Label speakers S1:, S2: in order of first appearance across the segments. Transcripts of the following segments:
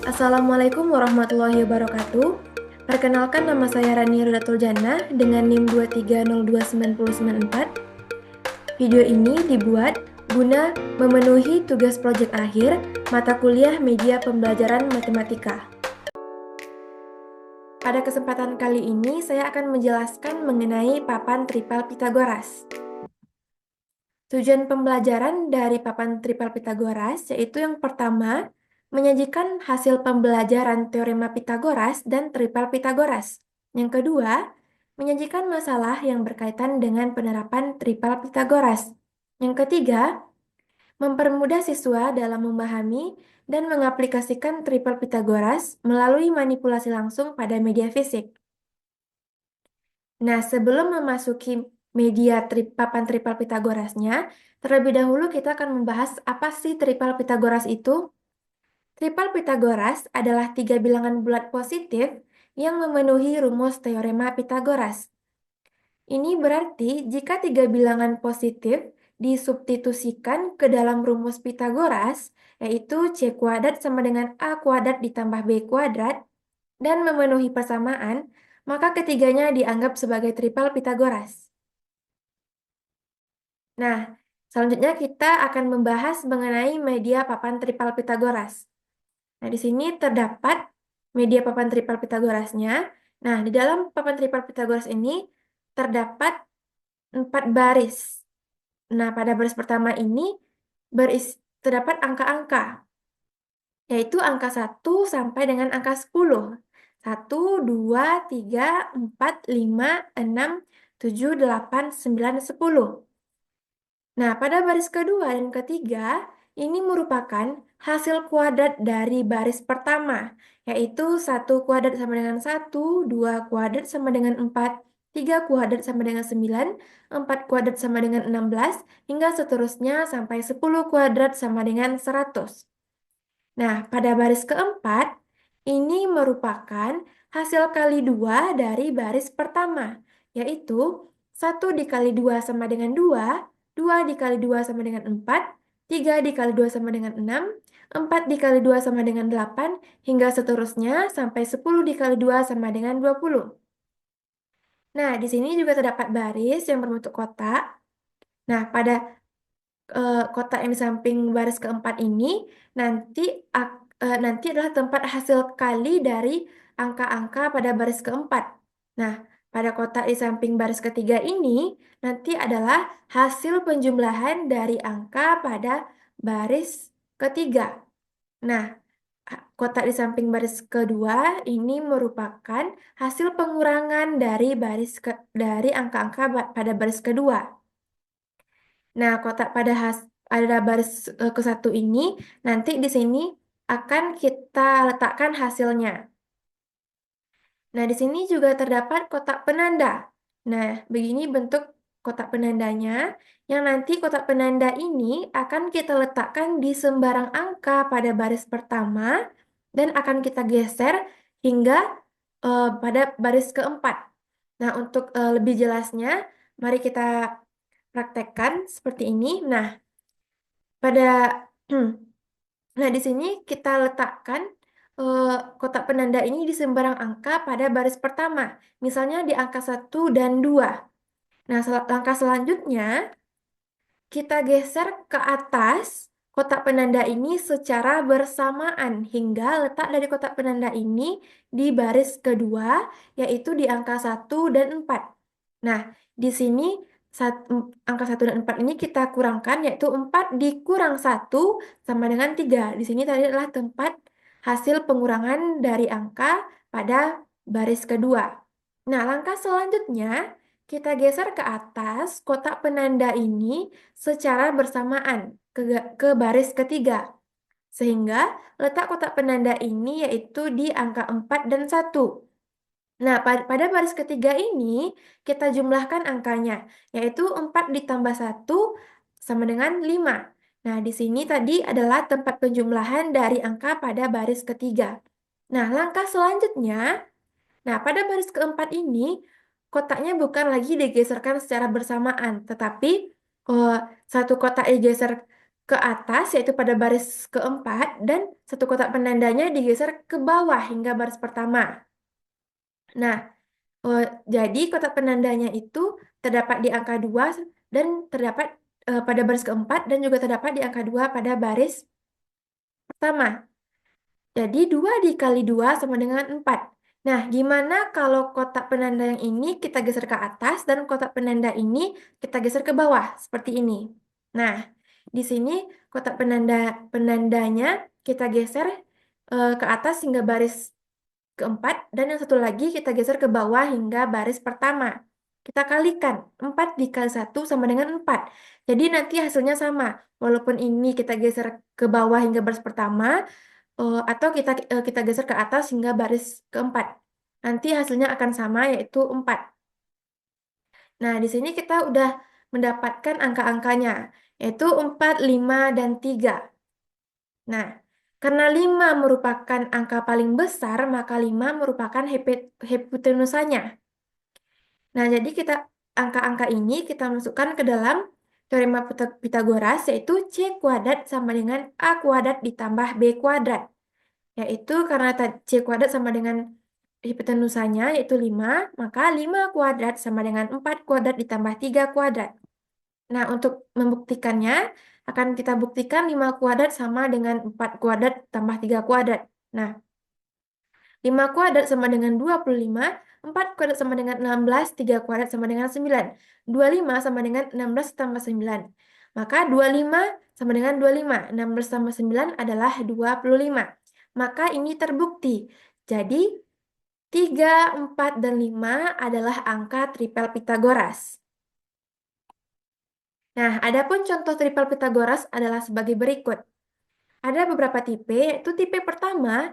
S1: Assalamualaikum warahmatullahi wabarakatuh. Perkenalkan, nama saya Rani Rodatul Jannah dengan NIM 2302994. Video ini dibuat guna memenuhi tugas proyek akhir mata kuliah media pembelajaran matematika. Pada kesempatan kali ini saya akan menjelaskan mengenai papan tripel Pitagoras. Tujuan pembelajaran dari papan tripel Pitagoras yaitu yang pertama, menyajikan hasil pembelajaran teorema Pitagoras dan tripel Pitagoras. Yang kedua, menyajikan masalah yang berkaitan dengan penerapan tripel Pitagoras. Yang ketiga, mempermudah siswa dalam memahami dan mengaplikasikan tripel Pitagoras melalui manipulasi langsung pada media fisik. Nah, sebelum memasuki media papan tripel Pitagorasnya, terlebih dahulu kita akan membahas apa sih tripel Pitagoras itu. Tripel Pitagoras adalah tiga bilangan bulat positif yang memenuhi rumus teorema Pitagoras. Ini berarti jika tiga bilangan positif disubstitusikan ke dalam rumus Pitagoras, yaitu C kuadrat sama dengan A kuadrat ditambah B kuadrat, dan memenuhi persamaan, maka ketiganya dianggap sebagai tripel Pitagoras. Nah, selanjutnya kita akan membahas mengenai media papan tripel Pitagoras. Nah, di sini terdapat media papan tripel Pitagorasnya. Nah, di dalam papan tripel Pitagoras ini terdapat 4 baris. Nah, pada baris pertama ini terdapat angka-angka, yaitu angka 1 sampai dengan angka 10. 1, 2, 3, 4, 5, 6, 7, 8, 9, 10. Nah, pada baris kedua dan ketiga, ini merupakan hasil kuadrat dari baris pertama, yaitu 1 kuadrat sama dengan 1, 2 kuadrat sama dengan 4, 3 kuadrat sama dengan 9, 4 kuadrat sama dengan 16, hingga seterusnya sampai 10 kuadrat sama dengan 100. Nah, pada baris keempat, ini merupakan hasil kali 2 dari baris pertama, yaitu 1 dikali 2 sama dengan 2, 2 dikali 2 sama dengan 4, 3 dikali 2 sama dengan 6, 4 dikali 2 sama dengan 8, hingga seterusnya sampai 10 dikali 2 sama dengan 20. Nah, di sini juga terdapat baris yang berbentuk kotak. Nah, pada kotak yang di samping baris keempat ini nanti adalah tempat hasil kali dari angka-angka pada baris keempat. Nah, pada kotak di samping baris ketiga ini nanti adalah hasil penjumlahan dari angka pada baris ketiga. Nah, kotak di samping baris kedua ini merupakan hasil pengurangan dari dari angka-angka pada baris kedua. Nah, kotak pada baris ke satu ini nanti di sini akan kita letakkan hasilnya. Nah, di sini juga terdapat kotak penanda. Nah, begini bentuk kotak penandanya, yang nanti kotak penanda ini akan kita letakkan di sembarang angka pada baris pertama dan akan kita geser hingga pada baris keempat. Nah, untuk lebih jelasnya, mari kita praktekkan seperti ini. Nah, pada nah di sini kita letakkan kotak penanda ini di sembarang angka pada baris pertama. Misalnya di angka 1 dan 2. Nah, langkah selanjutnya kita geser ke atas kotak penanda ini secara bersamaan hingga letak dari kotak penanda ini di baris kedua, yaitu di angka 1 dan 4. Nah, di sini angka 1 dan 4 ini kita kurangkan, yaitu 4 dikurang 1 sama dengan 3. Di sini tadi adalah tempat hasil pengurangan dari angka pada baris kedua. Nah, langkah selanjutnya kita geser ke atas kotak penanda ini secara bersamaan ke baris ketiga. Sehingga letak kotak penanda ini yaitu di angka 4 dan 1. Nah, pada baris ketiga ini kita jumlahkan angkanya, yaitu 4 ditambah 1 sama dengan 5. Nah, di sini tadi adalah tempat penjumlahan dari angka pada baris ketiga. Nah, langkah selanjutnya, pada baris keempat ini, kotaknya bukan lagi digeserkan secara bersamaan, tetapi satu kotak digeser ke atas, yaitu pada baris keempat, dan satu kotak penandanya digeser ke bawah hingga baris pertama. Nah, eh, jadi kotak penandanya itu terdapat di angka 2 dan terdapat pada baris keempat dan juga terdapat di angka 2 pada baris pertama. Jadi 2 dikali 2 sama dengan 4. Nah, gimana kalau kotak penanda yang ini kita geser ke atas dan kotak penanda ini kita geser ke bawah seperti ini. Nah, di sini kotak penandanya kita geser ke atas hingga baris keempat dan yang satu lagi kita geser ke bawah hingga baris pertama. Kita kalikan 4 dikali 1 sama dengan 4. Jadi nanti hasilnya sama. Walaupun ini kita geser ke bawah hingga baris pertama, atau kita geser ke atas hingga baris keempat. Nanti hasilnya akan sama yaitu 4. Nah, di sini kita udah mendapatkan angka-angkanya, yaitu 4, 5, dan 3. Nah, karena 5 merupakan angka paling besar, maka 5 merupakan hipotenusanya. Nah, jadi angka-angka ini kita masukkan ke dalam teorema Pitagoras, yaitu C kuadrat sama dengan A kuadrat ditambah B kuadrat. Yaitu karena C kuadrat sama dengan hipotenusanya, yaitu 5, maka 5 kuadrat sama dengan 4 kuadrat ditambah 3 kuadrat. Nah, untuk membuktikannya, akan kita buktikan 5 kuadrat sama dengan 4 kuadrat tambah 3 kuadrat. Nah, 5 kuadrat sama dengan 25, 4 kuadrat sama dengan 16, 3 kuadrat sama dengan 9. 25 sama dengan 16 tambah 9. Maka 25 sama dengan 25. 16 tambah 9 adalah 25. Maka ini terbukti. Jadi, 3, 4, dan 5 adalah angka tripel Pitagoras. Nah, adapun contoh tripel Pitagoras adalah sebagai berikut. Ada beberapa tipe, yaitu tipe pertama,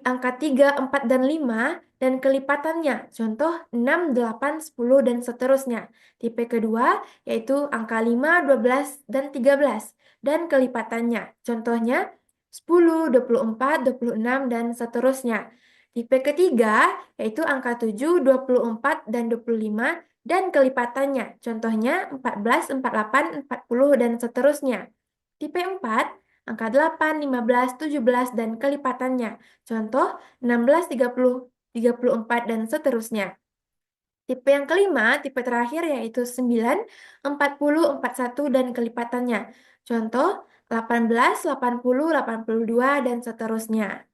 S1: angka 3, 4, dan 5, dan kelipatannya. Contoh 6, 8, 10, dan seterusnya. Tipe kedua, yaitu angka 5, 12, dan 13, dan kelipatannya. Contohnya 10, 24, 26, dan seterusnya. Tipe ketiga, yaitu angka 7, 24, dan 25, dan kelipatannya. Contohnya 14, 48, 40, dan seterusnya. Tipe 4, angka 8, 15, 17, dan kelipatannya. Contoh 16, 30, 34, dan seterusnya. Tipe yang kelima, tipe terakhir yaitu 9, 40, 41, dan kelipatannya. Contoh 18, 80, 82, dan seterusnya.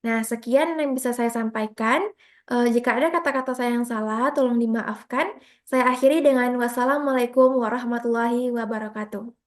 S1: Nah, sekian yang bisa saya sampaikan. Jika ada kata-kata saya yang salah, tolong dimaafkan. Saya akhiri dengan wassalamualaikum warahmatullahi wabarakatuh.